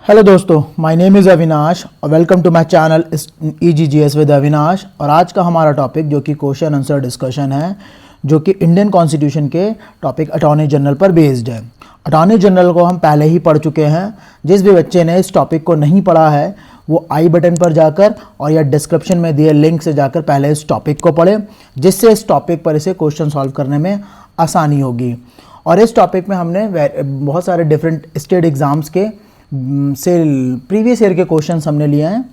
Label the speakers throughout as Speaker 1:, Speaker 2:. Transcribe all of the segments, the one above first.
Speaker 1: Hello दोस्तों, my name is Avinash और welcome to my channel EGGS with Avinash. और आज का हमारा टॉपिक जो कि क्वेश्चन आंसर डिस्कशन है, जो कि इंडियन कॉन्स्टिट्यूशन के टॉपिक अटॉर्नी जनरल पर बेस्ड है। अटॉर्नी जनरल को हम पहले ही पढ़ चुके हैं। जिस भी बच्चे ने इस टॉपिक को नहीं पढ़ा है वो आई बटन पर जाकर और या डिस्क्रिप्शन में दिए लिंक से जाकर पहले इस टॉपिक को पढ़े, जिससे इस टॉपिक पर इसे क्वेश्चन सॉल्व करने में आसानी होगी। और इस टॉपिक में हमने बहुत सारे डिफरेंट स्टेट एग्ज़ाम्स के से प्रीवियस ईयर के क्वेश्चंस हमने लिए हैं,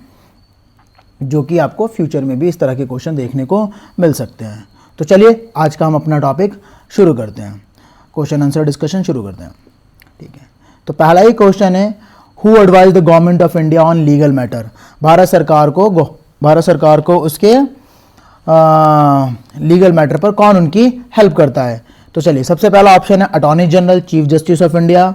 Speaker 1: जो कि आपको फ्यूचर में भी इस तरह के क्वेश्चन देखने को मिल सकते हैं। तो चलिए आज का हम अपना टॉपिक शुरू करते हैं, क्वेश्चन आंसर डिस्कशन शुरू करते हैं। ठीक है, तो पहला ही क्वेश्चन है, who advise the government of India on legal matter. Bharat सरकार को उसके लीगल मैटर पर कौन उनकी हेल्प करता है। तो चलिए, सबसे पहला ऑप्शन है attorney general, chief justice of India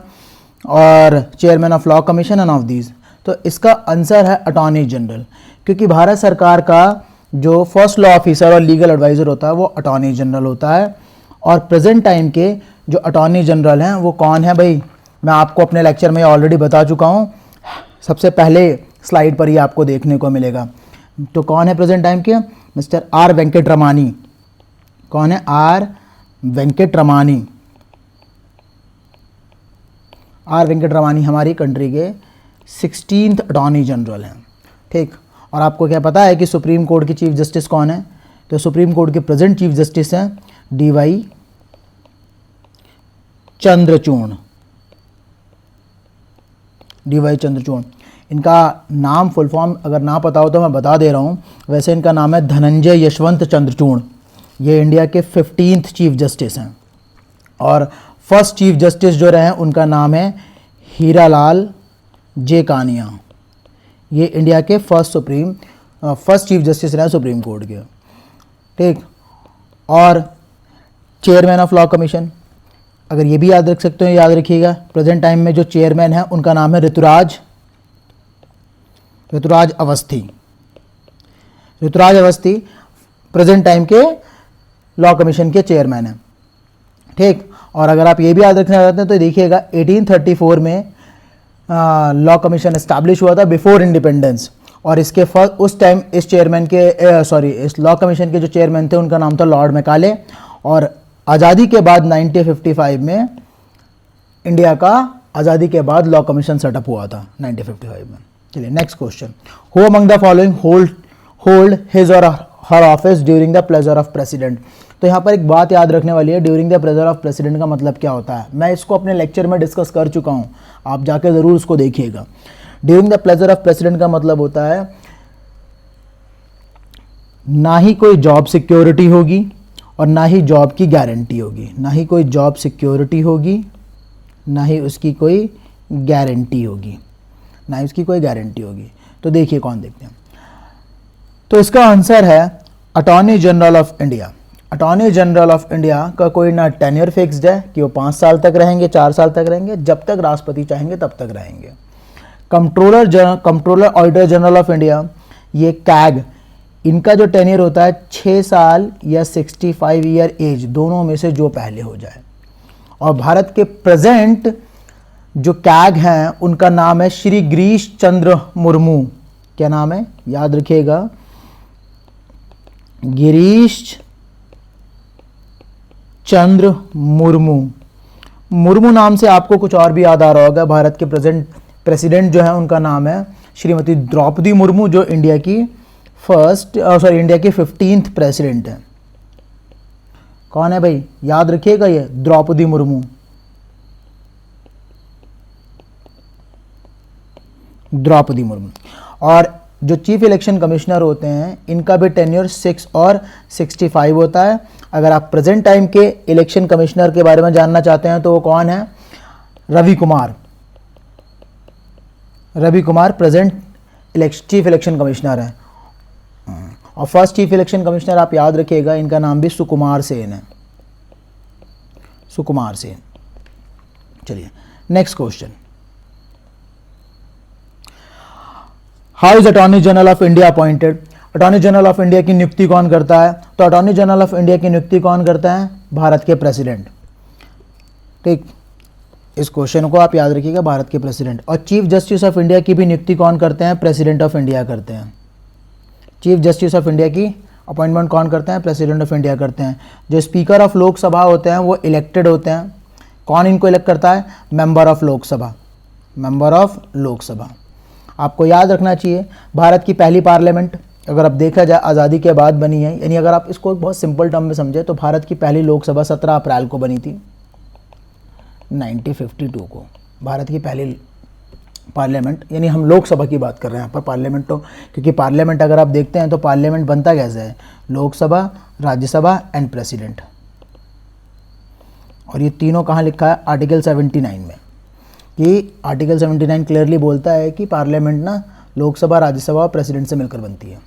Speaker 1: और chairman of law commission and of these. तो इसका आंसर है अटॉर्नी जनरल, क्योंकि भारत सरकार का जो फर्स्ट लॉ ऑफिसर और लीगल एडवाइज़र होता है वो अटॉर्नी जनरल होता है। और प्रेजेंट टाइम के जो अटॉर्नी जनरल हैं वो कौन है भाई, मैं आपको अपने लेक्चर में ऑलरेडी बता चुका हूँ। सबसे पहले स्लाइड पर ही आपको देखने को मिलेगा। तो कौन है प्रेजेंट टाइम के, मिस्टर आर वेंकटरमानी। कौन है, आर वेंकटरमानी। आर वेंकटरमानी हमारी कंट्री के 16th अटॉर्नी जनरल हैं। ठीक, और आपको क्या पता है कि सुप्रीम कोर्ट के चीफ जस्टिस कौन है। तो सुप्रीम कोर्ट के प्रेजेंट चीफ जस्टिस हैं DY चंद्रचूड़। DY चंद्रचूड़, इनका नाम फुल फॉर्म अगर ना पता हो तो मैं बता दे रहा हूँ। वैसे इनका नाम है धनंजय यशवंत चंद्रचूड़। ये इंडिया के 15th चीफ जस्टिस हैं। और फर्स्ट चीफ जस्टिस जो रहे हैं उनका नाम है हीरालाल जे कानिया। ये इंडिया के फर्स्ट चीफ जस्टिस रहे सुप्रीम कोर्ट के। ठीक, और चेयरमैन ऑफ लॉ कमीशन, अगर ये भी याद रख सकते हो याद रखिएगा। प्रेजेंट टाइम में जो चेयरमैन है उनका नाम है ऋतुराज अवस्थी। ऋतुराज अवस्थी प्रेजेंट टाइम के लॉ कमीशन के चेयरमैन हैं। ठीक, और अगर आप ये भी याद रखना चाहते हैं तो देखिएगा 1834 में लॉ कमीशन एस्टैब्लिश हुआ था बिफोर इंडिपेंडेंस। और इसके उस टाइम इस चेयरमैन के इस लॉ कमीशन के जो चेयरमैन थे उनका नाम था लॉर्ड मैकाले। और आज़ादी के बाद 1955 में इंडिया का आज़ादी के बाद लॉ कमीशन सेटअप हुआ था 1955 में। चलिए next question, who among the following hold his or her office during the pleasure of president. तो यहाँ पर एक बात याद रखने वाली है, during the pleasure of president का मतलब क्या होता है। मैं इसको अपने लेक्चर में डिस्कस कर चुका हूँ, आप जाकर ज़रूर उसको देखिएगा। During the pleasure of president का मतलब होता है ना ही कोई जॉब सिक्योरिटी होगी और ना ही जॉब की गारंटी होगी। ना ही कोई जॉब सिक्योरिटी होगी, ना ही उसकी कोई गारंटी होगी, ना ही उसकी कोई गारंटी होगी। तो देखिए कौन देखते हैं। तो इसका आंसर है attorney general of India. Attorney general of India का कोई ना टेन्योर फिक्स्ड है कि वो 5 साल तक रहेंगे, 4 साल तक रहेंगे, जब तक राष्ट्रपति चाहेंगे तब तक रहेंगे। Controller auditor general of India, ये कैग, इनका जो टेन्योर होता है 6 साल या 65 ईयर एज, दोनों में से जो पहले हो जाए। और भारत के प्रेजेंट जो कैग हैं उनका नाम है श्री गिरीश चंद्र मुर्मू। क्या नाम है, याद रखिएगा, गिरीश चंद्र मुर्मू। मुर्मू नाम से आपको कुछ और भी याद आ रहा होगा। भारत के प्रेसिडेंट जो है उनका नाम है श्रीमती द्रौपदी मुर्मू, जो इंडिया की इंडिया की 15th प्रेसिडेंट है। कौन है भाई, याद रखिएगा, ये द्रौपदी मुर्मू। द्रौपदी मुर्मू। और जो चीफ इलेक्शन कमिश्नर होते हैं इनका भी टेन्योर 6 और 65 होता है। अगर आप प्रेजेंट टाइम के इलेक्शन कमिश्नर के बारे में जानना चाहते हैं तो वो कौन है, Ravi Kumar present chief election commissioner है। और फर्स्ट चीफ इलेक्शन कमिश्नर आप याद रखिएगा, इनका नाम भी सुकुमार सेन है, सुकुमार सेन। चलिए next question, how is attorney general of India appointed. Attorney general of India की नियुक्ति कौन करता है। तो अटॉर्नी जनरल ऑफ इंडिया की नियुक्ति कौन करता है, भारत के प्रेसिडेंट। ठीक, इस क्वेश्चन को आप याद रखिएगा, भारत के प्रेसिडेंट। और चीफ जस्टिस ऑफ इंडिया की भी नियुक्ति कौन करते हैं? प्रेसिडेंट ऑफ इंडिया करते हैं। चीफ जस्टिस ऑफ इंडिया की अपॉइंटमेंट कौन करते हैं? प्रेसिडेंट ऑफ इंडिया करते हैं। जो स्पीकर ऑफ लोकसभा होते हैं वो इलेक्टेड होते हैं। कौन इनको इलेक्ट करता है? Member of Lok Sabha, member of Lok Sabha. आपको याद रखना चाहिए भारत की पहली पार्लियामेंट अगर अब देखा जाए आज़ादी के बाद बनी है, यानी अगर आप इसको बहुत सिंपल टर्म में समझे तो भारत की पहली लोकसभा 17 अप्रैल को बनी थी 1952 को। भारत की पहली पार्लियामेंट, यानी हम लोकसभा की बात कर रहे हैं यहाँ पर, पार्लियामेंट तो, क्योंकि पार्लियामेंट अगर आप देखते हैं तो पार्लियामेंट बनता कैसे है? Lok Sabha, Rajya Sabha and president. और ये तीनों कहाँ लिखा है? आर्टिकल 79 में। कि आर्टिकल 79 क्लियरली बोलता है कि पार्लियामेंट ना लोकसभा, राज्यसभा और प्रेसिडेंट से मिलकर बनती है।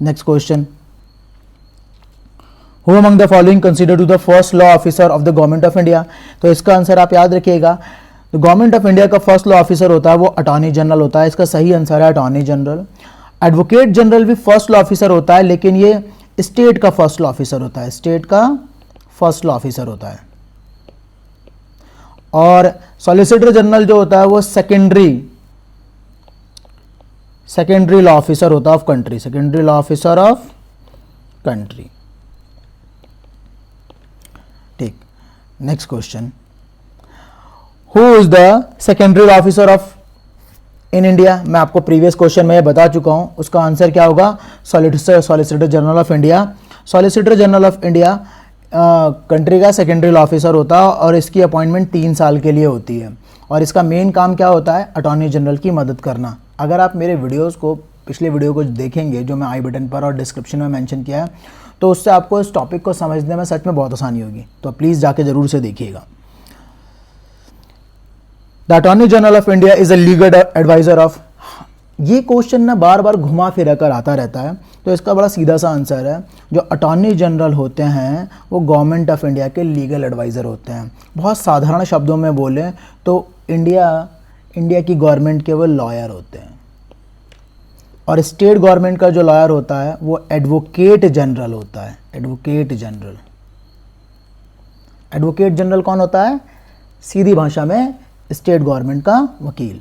Speaker 1: Next question, who among the following consider to the first law officer of the government of India? तो इसका आंसर आप याद रखिएगा, तो गवर्नमेंट ऑफ इंडिया का फर्स्ट लॉ ऑफिसर होता है वो अटॉर्नी जनरल होता है। इसका सही आंसर है अटॉर्नी जनरल। एडवोकेट जनरल भी फर्स्ट लॉ ऑफिसर होता है, लेकिन ये स्टेट का फर्स्ट लॉ ऑफिसर होता है, स्टेट का फर्स्ट लॉ ऑफिसर होता है। और सॉलिसिटर जनरल जो होता है वो सेकेंडरी लॉ ऑफिसर होता है of country, secondary law officer of country. ठीक, next question, who is the secondary law officer of in India? मैं आपको प्रीवियस क्वेश्चन में ये बता चुका हूं, उसका आंसर क्या होगा? Solicitor general of India. Solicitor general of India country का सेकेंडरी लॉ ऑफिसर होता है और इसकी अपॉइंटमेंट 3 साल के लिए होती है। और इसका मेन काम क्या होता है? अटॉर्नी जनरल की मदद करना। अगर आप मेरे वीडियोस को, पिछले वीडियो को देखेंगे जो मैं आई बटन पर और डिस्क्रिप्शन में मेंशन किया है, तो उससे आपको इस टॉपिक को समझने में सच में बहुत आसानी होगी, तो प्लीज़ जाके ज़रूर से देखिएगा। The attorney general of India is a legal advisor of, ये क्वेश्चन ना बार बार घुमा फिरा कर आता रहता है, तो इसका बड़ा सीधा सा आंसर है, जो अटॉर्नी जनरल होते हैं वो गवर्नमेंट ऑफ इंडिया के लीगल एडवाइज़र होते हैं। बहुत साधारण शब्दों में बोलें तो इंडिया की गवर्नमेंट के वो लॉयर होते हैं। और स्टेट गवर्नमेंट का जो लॉयर होता है वो एडवोकेट जनरल होता है, एडवोकेट जनरल। एडवोकेट जनरल कौन होता है? सीधी भाषा में स्टेट गवर्नमेंट का वकील।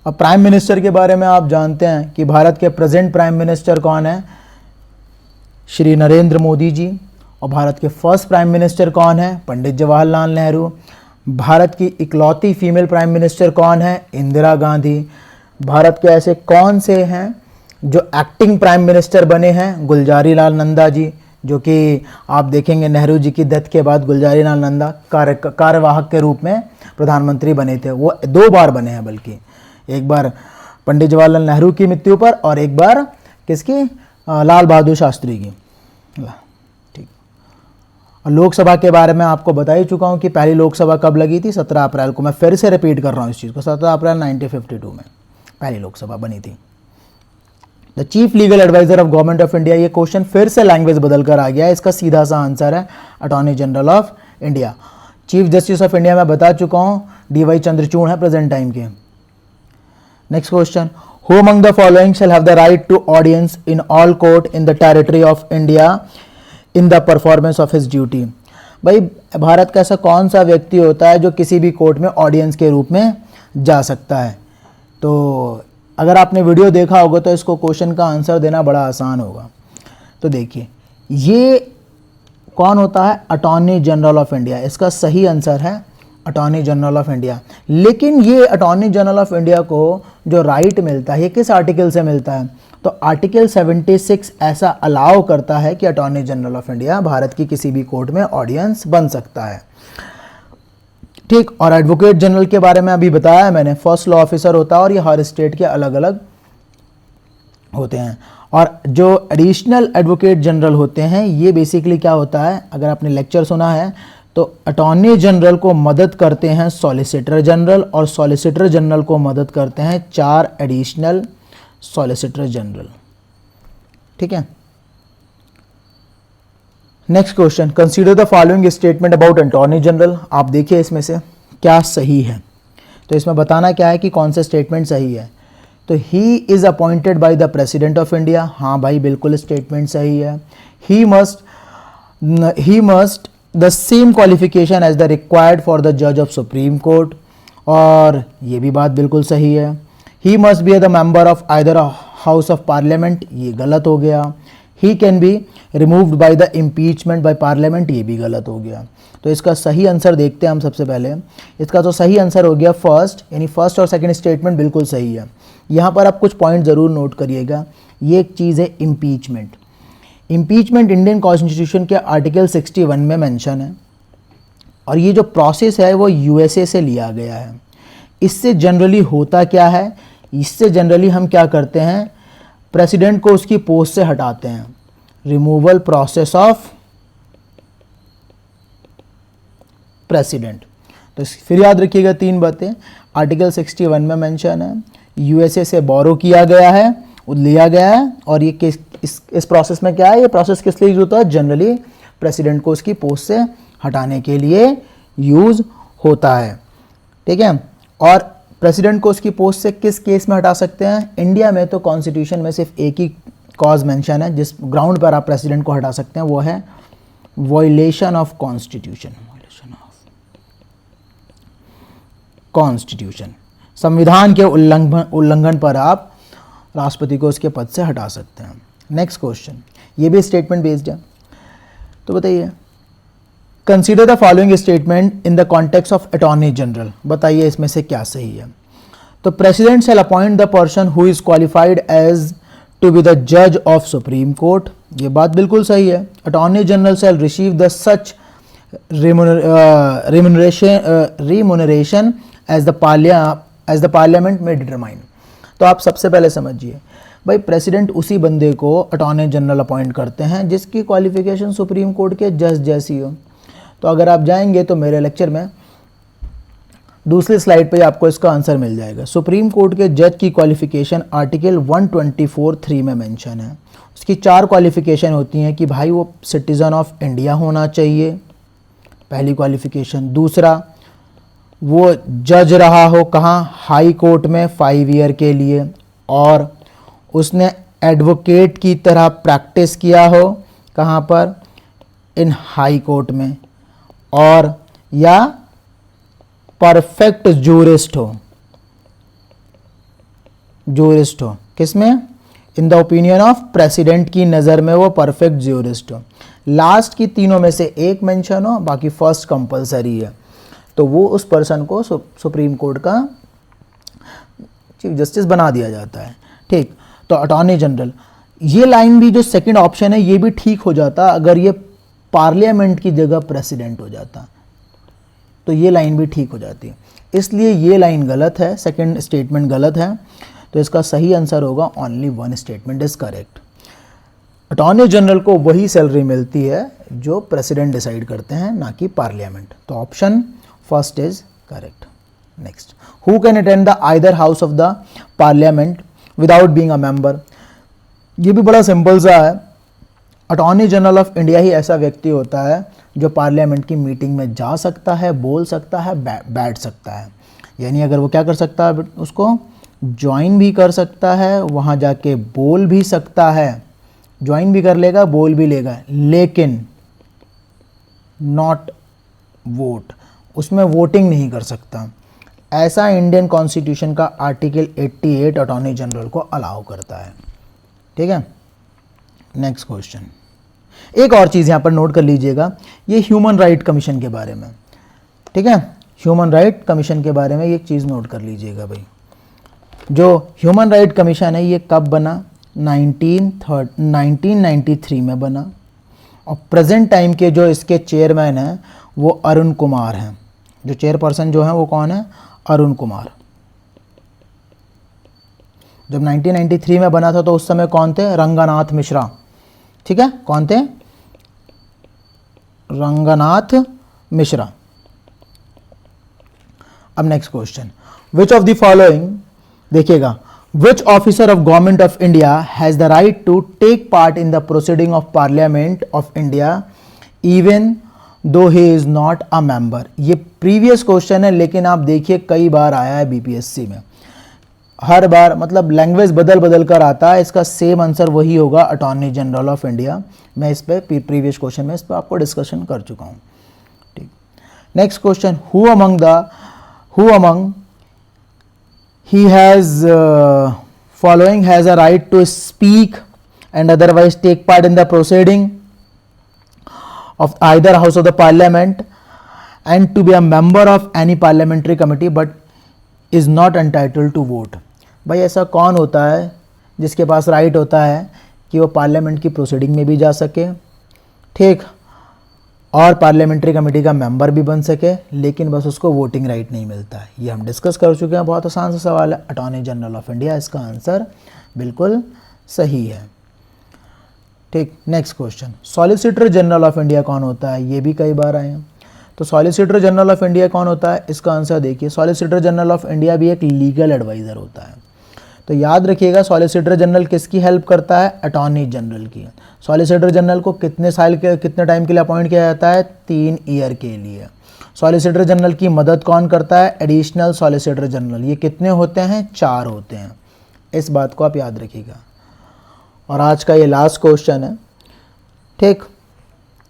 Speaker 1: अब प्राइम मिनिस्टर के बारे में आप जानते हैं कि भारत के प्रेजेंट प्राइम मिनिस्टर कौन है? श्री नरेंद्र मोदी जी। और भारत के फर्स्ट प्राइम मिनिस्टर कौन है? पंडित जवाहरलाल नेहरू। भारत की इकलौती फीमेल प्राइम मिनिस्टर कौन है? इंदिरा गांधी। भारत के ऐसे कौन से हैं जो एक्टिंग प्राइम मिनिस्टर बने हैं? गुलजारी लाल नंदा जी, जो कि आप देखेंगे नेहरू जी की डेथ के बाद गुलजारी लाल नंदा कार्यवाहक के रूप में प्रधानमंत्री बने थे। वो 2 बार बने हैं, बल्कि एक बार पंडित जवाहरलाल नेहरू की मृत्यु पर और एक बार किसकी? लाल बहादुर शास्त्री की। ठीक, और लोकसभा के बारे में आपको बता ही चुका हूं कि पहली लोकसभा कब लगी थी? 17 अप्रैल को। मैं फिर से रिपीट कर रहा हूं इस चीज़ को, 17 अप्रैल 1952 में पहली लोकसभा बनी थी। The chief legal advisor of government of India, ये क्वेश्चन फिर से लैंग्वेज बदल कर आ गया है, इसका सीधा सा आंसर है attorney general of India. Chief justice of India मैं बता चुका हूँ, DY चंद्रचूड़ है प्रेजेंट टाइम के। Next question, who among the following shall have the right to audience in all court in the territory of India in the performance of his duty? भाई भारत का ऐसा कौन सा व्यक्ति होता है जो किसी भी कोर्ट में ऑडियंस के रूप में जा सकता है? तो अगर आपने वीडियो देखा होगा तो इसको क्वेश्चन का आंसर देना बड़ा आसान होगा। तो देखिए, ये कौन होता है? Attorney general of India. इसका सही आंसर है अटॉर्नी जनरल ऑफ इंडिया। लेकिन ये अटॉर्नी जनरल ऑफ इंडिया को जो राइट मिलता है, ये किस आर्टिकल से मिलता है? तो आर्टिकल 76 ऐसा अलाउ करता है कि attorney general of India Bharat की किसी भी कोर्ट में ऑडियंस बन सकता है। ठीक, और एडवोकेट जनरल के बारे में अभी बताया है मैंने, फर्स्ट लॉ ऑफिसर होता है और ये हर स्टेट के अलग अलग होते हैं। और जो एडिशनल एडवोकेट जनरल होते हैं, ये बेसिकली क्या होता है? अगर आपने लेक्चर सुना है तो अटॉर्नी जनरल को मदद करते हैं सॉलिसिटर जनरल, और सॉलिसिटर जनरल को मदद करते हैं 4 एडिशनल सॉलिसिटर जनरल। ठीक है, next question, consider the following statement about attorney general. आप देखिए इसमें से क्या सही है। तो इसमें बताना क्या है कि कौन सा स्टेटमेंट सही है। तो he is appointed by the president of India. हाँ भाई, बिल्कुल स्टेटमेंट सही है। He must the same qualification as the required for the जज ऑफ सुप्रीम कोर्ट, और ये भी बात बिल्कुल सही है। He must be the member of either house of parliament, ये गलत हो गया। He can be removed by the impeachment by parliament, ये भी गलत हो गया। तो इसका सही आंसर देखते हैं हम सबसे पहले। इसका तो सही आंसर हो गया फर्स्ट, यानी फर्स्ट और सेकंड स्टेटमेंट बिल्कुल सही है। यहाँ पर आप कुछ पॉइंट ज़रूर नोट करिएगा। ये एक चीज़ है इम्पीचमेंट। इम्पीचमेंट इंडियन कॉन्स्टिट्यूशन के आर्टिकल 61 में मेंशन है, और ये जो प्रोसेस है वो यूएसए से लिया गया है। इससे जनरली होता क्या है, इससे जनरली हम क्या करते हैं, प्रेसिडेंट को उसकी पोस्ट से हटाते हैं। Removal process of president. तो फिर याद रखिएगा तीन बातें, आर्टिकल 61 में मेंशन है, यूएसए से बोरो किया गया है, लिया गया है, और ये इस प्रोसेस में क्या है, ये प्रोसेस किस लिए यूज होता है, जनरली प्रेसिडेंट को उसकी पोस्ट से हटाने के लिए यूज होता है। ठीक है, और प्रेसिडेंट को उसकी पोस्ट से किस केस में हटा सकते हैं, इंडिया में तो कॉन्स्टिट्यूशन में सिर्फ एक ही कॉज मेंशन है जिस ग्राउंड पर आप प्रेसिडेंट को हटा सकते हैं, वो है वायलेशन ऑफ कॉन्स्टिट्यूशन। कॉन्स्टिट्यूशन, संविधान के उल्लंघन पर आप राष्ट्रपति को उसके पद से हटा सकते हैं। नेक्स्ट क्वेश्चन, ये भी स्टेटमेंट बेस्ड है। तो बताइए, consider the following statement in the context of attorney general, बताइए इसमें से क्या सही है। तो president shall appoint the person who is qualified as to be the जज ऑफ सुप्रीम कोर्ट, ये बात बिल्कुल सही है। Attorney general shall receive the such remuneration as the parliament may determine। तो आप सबसे पहले समझिए भाई, प्रेसिडेंट उसी बंदे को अटॉर्नी जनरल अपॉइंट करते हैं जिसकी क्वालिफिकेशन सुप्रीम कोर्ट के जज जैसी हो। तो अगर आप जाएंगे तो मेरे लेक्चर में दूसरी स्लाइड पे आपको इसका आंसर मिल जाएगा। सुप्रीम कोर्ट के जज की क्वालिफिकेशन आर्टिकल 124(3) में मेंशन है। उसकी 4 क्वालिफिकेशन होती हैं कि भाई वो सिटीज़न ऑफ इंडिया होना चाहिए, पहली क्वालिफिकेशन। दूसरा, वो जज रहा हो कहाँ, हाई कोर्ट में 5 ईयर के लिए, और उसने एडवोकेट की तरह प्रैक्टिस किया हो कहाँ पर, इन हाई कोर्ट में, और या परफेक्ट जूरिस्ट हो। जूरिस्ट हो किसमें, in the opinion of president की नज़र में वो परफेक्ट जूरिस्ट हो। लास्ट की तीनों में से एक मेंशन हो, बाकी फर्स्ट कंपलसरी है, तो वो उस पर्सन को सुप्रीम कोर्ट का चीफ जस्टिस बना दिया जाता है। ठीक, तो अटॉर्नी जनरल, ये लाइन भी जो सेकंड ऑप्शन है ये भी ठीक हो जाता अगर ये पार्लियामेंट की जगह प्रेसिडेंट हो जाता, तो ये लाइन भी ठीक हो जाती। इसलिए ये लाइन गलत है, सेकंड स्टेटमेंट गलत है। तो इसका सही आंसर होगा only 1 statement is correct. Attorney general को वही सैलरी मिलती है जो प्रेसिडेंट डिसाइड करते हैं, ना कि पार्लियामेंट। तो option first is correct. Next, who can attend the either house of the parliament without being a member, ये भी बड़ा सिंपल सा है। अटॉर्नी जनरल ऑफ इंडिया ही ऐसा व्यक्ति होता है जो पार्लियामेंट की मीटिंग में जा सकता है, बोल सकता है, बैठ सकता है। यानी अगर वो क्या कर सकता है, उसको ज्वाइन भी कर सकता है, वहाँ जाके बोल भी सकता है, ज्वाइन भी कर लेगा, बोल भी लेगा, लेकिन नॉट वोट, उसमें वोटिंग नहीं कर सकता। ऐसा इंडियन कॉन्स्टिट्यूशन का आर्टिकल 88 अटॉर्नी जनरल को अलाउ करता है। ठीक है, नेक्स्ट क्वेश्चन। एक और चीज़ यहाँ पर नोट कर लीजिएगा, ये ह्यूमन राइट कमीशन के बारे में। ठीक है, ह्यूमन राइट कमीशन के बारे में एक चीज़ नोट कर लीजिएगा भाई। जो ह्यूमन राइट कमीशन है ये कब बना, 1993 में बना, और प्रेजेंट टाइम के जो इसके चेयरमैन हैं वो अरुण कुमार हैं। जो चेयरपर्सन जो हैं वो कौन है, अरुण कुमार। जब 1993 में बना था तो उस समय कौन थे, रंगनाथ मिश्रा। ठीक है, कौन थे, रंगनाथ मिश्रा। अब next question, which of the following, देखिएगा, which officer of government of India has the right to take part in the proceeding of Parliament of India even though he is not a member। ये previous question है, लेकिन आप देखिए कई बार आया है BPSC में, हर बार मतलब लैंग्वेज बदल बदल कर आता है। इसका सेम आंसर वही होगा, अटॉर्नी जनरल ऑफ इंडिया। मैं इस पर प्रीवियस क्वेश्चन में इस पर आपको डिस्कशन कर चुका हूँ। Next question, who among he has following has a right to speak and otherwise take part in the proceeding of either house of the parliament and to be a member of any parliamentary committee but is not entitled to vote. भाई ऐसा कौन होता है जिसके पास right होता है कि वो पार्लियामेंट की प्रोसीडिंग में भी जा सके, ठीक, और पार्लियामेंट्री कमेटी का मेंबर भी बन सके, लेकिन बस उसको वोटिंग राइट नहीं मिलता है? ये हम डिस्कस कर चुके हैं, बहुत आसान सा सवाल है। अटॉर्नी जनरल ऑफ इंडिया इसका आंसर बिल्कुल सही है, ठीक। Next question, solicitor general of India कौन होता है? ये भी कई बार आए हैं। तो सॉलिसिटर जनरल ऑफ इंडिया कौन होता है? इसका आंसर देखिए, सॉलिसिटर जनरल ऑफ इंडिया भी एक लीगल एडवाइज़र होता है। तो याद रखिएगा, सॉलिसिटर जनरल किसकी हेल्प करता है? अटॉर्नी जनरल की। सॉलिसिटर जनरल को कितने टाइम के लिए अपॉइंट किया जाता है? 3 ईयर के लिए। सॉलिसिटर जनरल की मदद कौन करता है? Additional solicitor general. ये कितने होते हैं? 4 होते हैं। इस बात को आप याद रखिएगा। और आज का ये लास्ट क्वेश्चन है, ठीक,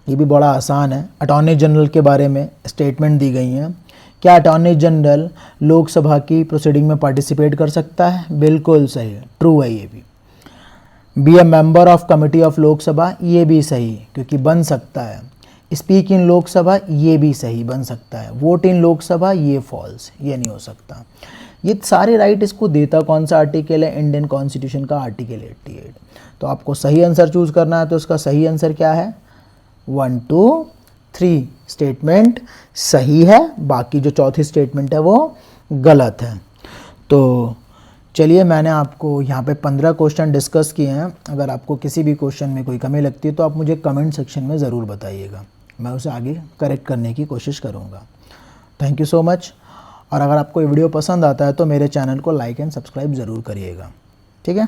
Speaker 1: ये भी बड़ा आसान है। अटॉर्नी जनरल के बारे में स्टेटमेंट दी गई हैं। क्या अटॉर्नी जनरल लोकसभा की प्रोसीडिंग में पार्टिसिपेट कर सकता है? बिल्कुल सही, ट्रू है ये भी। Be a member of committee of Lok Sabha, ये भी सही, क्योंकि बन सकता है। स्पीक इन लोकसभा, ये भी सही, बन सकता है। वोट इन लोकसभा, ये फॉल्स, ये नहीं हो सकता। ये सारे राइट इसको देता कौन सा आर्टिकल है? इंडियन कॉन्स्टिट्यूशन का आर्टिकल 88। तो आपको सही आंसर चूज़ करना है, तो इसका सही आंसर क्या है? 1, 2, 3 स्टेटमेंट सही है, बाकी जो चौथी स्टेटमेंट है वो गलत है। तो चलिए, मैंने आपको यहाँ पे 15 क्वेश्चन डिस्कस किए हैं। अगर आपको किसी भी क्वेश्चन में कोई कमी लगती है तो आप मुझे कमेंट सेक्शन में ज़रूर बताइएगा, मैं उसे आगे करेक्ट करने की कोशिश करूँगा। Thank you so much. और अगर आपको ये वीडियो पसंद आता है तो मेरे चैनल को लाइक एंड सब्सक्राइब ज़रूर करिएगा, ठीक है।